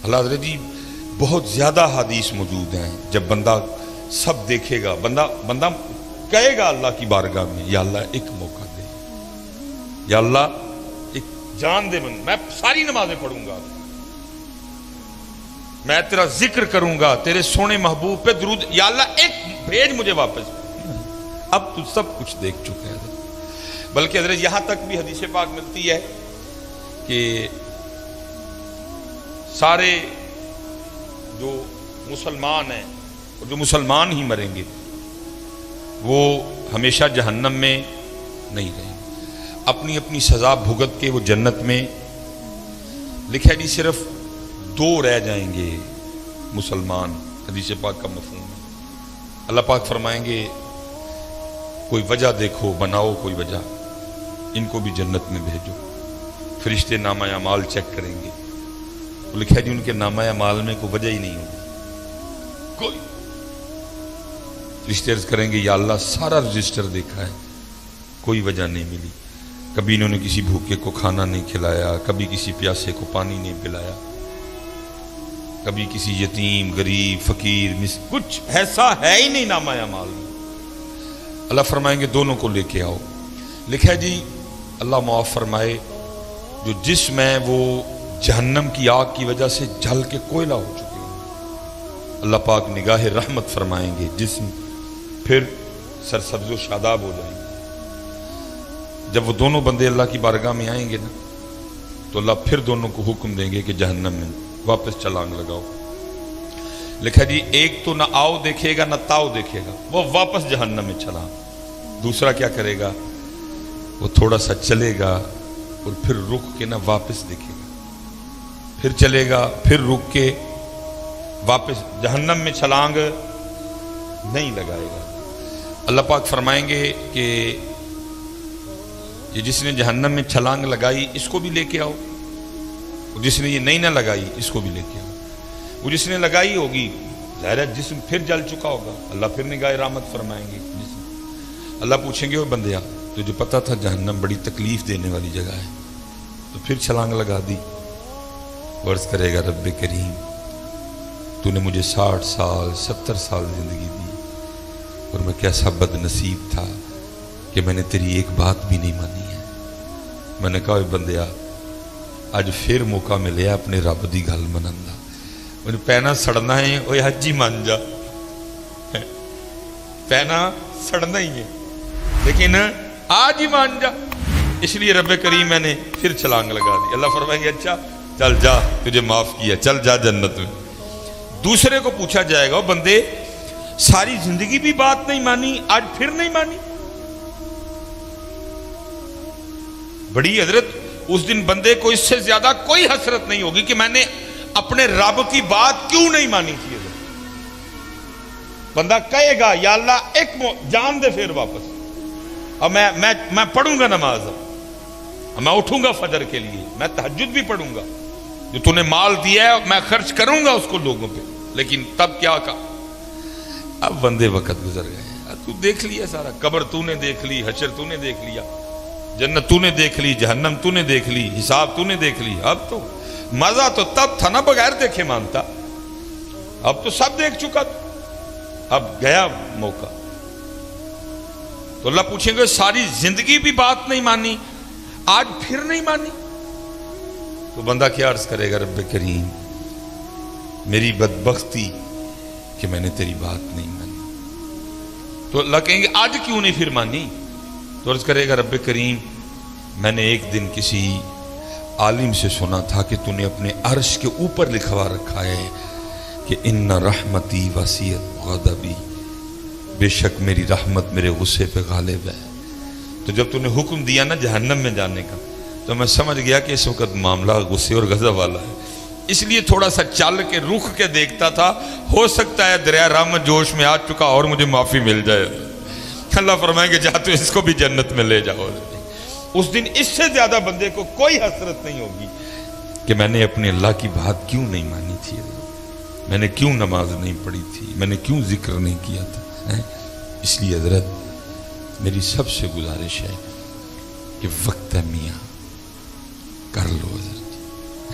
اللہ حضرت جی بہت زیادہ حدیث موجود ہیں، جب بندہ سب دیکھے گا، بندہ کہے گا اللہ کی بارگاہ میں، یا اللہ ایک موقع دے، یا اللہ ایک جان دے، میں ساری نمازیں پڑھوں گا، میں تیرا ذکر کروں گا، تیرے سونے محبوب پہ درود، یا اللہ ایک بھیج مجھے واپس۔ اب تو سب کچھ دیکھ چکے ہیں، بلکہ حضرت یہاں تک بھی حدیث پاک ملتی ہے کہ سارے جو مسلمان ہیں اور جو مسلمان ہی مریں گے وہ ہمیشہ جہنم میں نہیں رہیں گے، اپنی اپنی سزا بھگت کے وہ جنت میں، لکھا جی صرف 2 رہ جائیں گے مسلمان، حدیث پاک کا مفہوم ہے۔ اللہ پاک فرمائیں گے کوئی وجہ دیکھو، بناؤ کوئی وجہ، ان کو بھی جنت میں بھیجو۔ فرشتے نامہ اعمال چیک کریں گے، وہ لکھا جی ان کے نامہ اعمال میں کوئی وجہ ہی نہیں ہوگی، کوئی۔ فرشتے عرض کریں گے یا اللہ سارا رجسٹر دیکھا ہے، کوئی وجہ نہیں ملی، کبھی انہوں نے کسی بھوکے کو کھانا نہیں کھلایا، کبھی کسی پیاسے کو پانی نہیں پلایا، کبھی کسی یتیم غریب فقیر کچھ ایسا ہے ہی نہیں نامہ اعمال میں۔ اللہ فرمائیں گے دونوں کو لے کے آؤ، لکھا جی اللہ معاف فرمائے جو جسم ہے وہ جہنم کی آگ کی وجہ سے جل کے کوئلہ ہو چکے ہیں، اللہ پاک نگاہ رحمت فرمائیں گے، جسم پھر سرسبز و شاداب ہو جائیں گے۔ جب وہ دونوں بندے اللہ کی بارگاہ میں آئیں گے نا تو اللہ پھر دونوں کو حکم دیں گے کہ جہنم میں واپس چھلانگ لگاؤ۔ لکھا جی ایک تو نہ آؤ دیکھے گا نہ تاؤ دیکھے گا، وہ واپس جہنم میں چھلانگ۔ دوسرا کیا کرے گا، وہ تھوڑا سا چلے گا اور پھر رک کے نہ واپس دیکھے گا، پھر چلے گا پھر رک کے واپس جہنم میں چھلانگ نہیں لگائے گا۔ اللہ پاک فرمائیں گے کہ یہ جس نے جہنم میں چھلانگ لگائی اس کو بھی لے کے آؤ، اور جس نے یہ نہیں نہ لگائی اس کو بھی لے کے آؤ۔ وہ جس نے لگائی ہوگی ظاہر ہے جسم پھر جل چکا ہوگا، اللہ پھر نگاہ رحمت فرمائیں گے جسم۔ اللہ پوچھیں گے وہ بندیا تجھے پتا تھا جہنم بڑی تکلیف دینے والی جگہ ہے تو پھر چھلانگ لگا دی؟ عرض کرے گا رب کریم تو نے مجھے 60 سال 70 سال زندگی دی اور میں کیسا بد نصیب تھا کہ میں نے تیری ایک بات بھی نہیں مانی ہے۔ میں نے کہا بندیا اج پھر موقع ملے اپنے رب دی گل منن دا، انہیں پینا سڑنا ہے، اوے حج ہی مان جا، پینا سڑنا ہی ہے لیکن آج ہی مان جا۔ اس لیے رب کریم میں نے پھر چھلانگ لگا دی۔ اللہ فرمائیں گے اچھا چل جا تجھے معاف کیا، چل جا جنت میں۔ دوسرے کو پوچھا جائے گا بندے ساری زندگی بھی بات نہیں مانی، آج پھر نہیں مانی؟ بڑی حضرت اس دن بندے کو اس سے زیادہ کوئی حسرت نہیں ہوگی کہ میں نے اپنے رب کی بات کیوں نہیں مانی تھی۔ بندہ کہے گا یا اللہ ایک جان دے پھر واپس، اب میں پڑھوں گا نماز، میں اٹھوں گا فجر کے لیے، میں تہجد بھی پڑھوں گا، جو تو نے مال دیا ہے میں خرچ کروں گا اس کو لوگوں پہ، لیکن تب کیا کہا؟ اب بندے وقت گزر گئے، تو دیکھ لیا سارا، قبر تو نے دیکھ لی، حشر تو نے دیکھ لیا، جنت تو نے دیکھ لی، جہنم تو نے دیکھ لی، حساب تو نے دیکھ لی۔ اب تو مزہ تو تب تھا نا بغیر دیکھے مانتا، اب تو سب دیکھ چکا تھا، اب گیا موقع۔ تو اللہ پوچھیں گے ساری زندگی بھی بات نہیں مانی، آج پھر نہیں مانی؟ تو بندہ کیا عرض کرے گا رب کریم میری بدبختی کہ میں نے تیری بات نہیں مانی۔ تو اللہ کہیں گے آج کیوں نہیں پھر مانی؟ تو عرض کرے گا رب کریم میں نے ایک دن کسی عالم سے سنا تھا کہ تو نے اپنے عرش کے اوپر لکھوا رکھا ہے کہ ان رحمتی وسیعت غضبی، بے شک میری رحمت میرے غصے پہ غالب ہے۔ تو جب تو نے حکم دیا نا جہنم میں جانے کا تو میں سمجھ گیا کہ اس وقت معاملہ غصے اور غضب والا ہے، اس لیے تھوڑا سا چل کے رخ کے دیکھتا تھا، ہو سکتا ہے دریا رحمت جوش میں آ چکا اور مجھے معافی مل جائے۔ اللہ فرمائیں گے جا تو اس کو بھی جنت میں لے جاؤ۔ اس دن اس سے زیادہ بندے کو کوئی حسرت نہیں ہوگی کہ میں نے اپنے اللہ کی بات کیوں نہیں مانی تھی، میں نے کیوں نماز نہیں پڑھی تھی، میں نے کیوں ذکر نہیں کیا تھا۔ اس لیے حضرت میری سب سے گزارش ہے کہ وقت ہے میاں کر لو حضرت،